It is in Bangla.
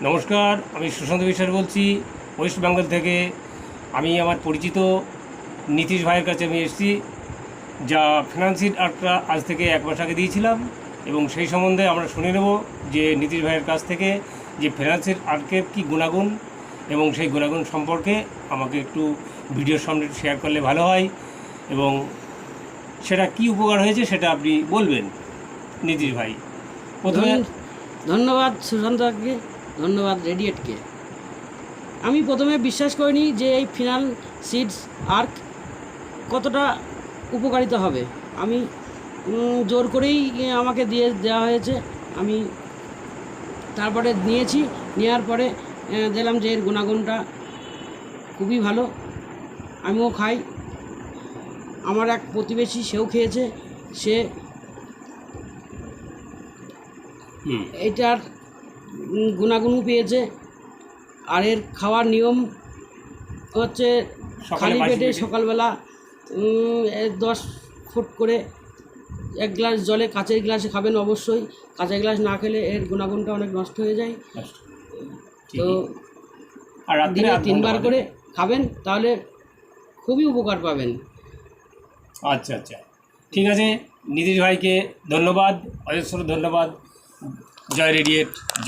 নমস্কার, আমি সুশান্ত বিশ্বাস বলছি ওয়েস্ট বেঙ্গল থেকে। আমি আমার পরিচিত নীতিশ ভাইয়ের কাছে আমি এসেছি, যা ফিনান্সিয়াল আর্টটা আজ থেকে 1 মাস আগে দিয়েছিলাম, এবং সেই সম্বন্ধে আমরা শুনে নেব যে নীতিশ ভাইয়ের কাছ থেকে যে ফিনান্সিয়াল আর্টের কী গুণাগুণ, এবং সেই গুণাগুণ সম্পর্কে আমাকে একটু ভিডিওর সামনে শেয়ার করলে ভালো হয়, এবং সেটা কি উপকার হয়েছে সেটা আপনি বলবেন নীতিশ ভাই। প্রথমে ধন্যবাদ সুশান্তকে, ধন্যবাদ রেডিয়েটকে। আমি প্রথমে বিশ্বাস করিনি যে এই ফিনান্সিয়াল আর্ট কতটা উপকারিতা হবে। আমি জোর করেই আমাকে দেওয়া হয়েছে। আমি তারপরে নিয়েছি, নেওয়ার পরে দেখলাম যে এর গুণাগুণটা খুবই ভালো। আমিও খাই, আমার এক প্রতিবেশী সেও খেয়েছে, সে এটার গুণাগুণ পেয়েছে। আর এর খাওয়ার নিয়ম হচ্ছে খালি পেটে সকালবেলা 10 ফুট করে 1 গ্লাস জলে কাঁচের গ্লাসে খাবেন অবশ্যই। কাঁচের গ্লাস না খেলে এর গুণাগুণটা অনেক নষ্ট হয়ে যায়। তো দিনে 3 বার করে খাবেন, তাহলে খুবই উপকার পাবেন। আচ্ছা, ঠিক আছে। নীতিশ ভাইকে ধন্যবাদ, অজস্র ধন্যবাদ। জয় রেডিয়েট।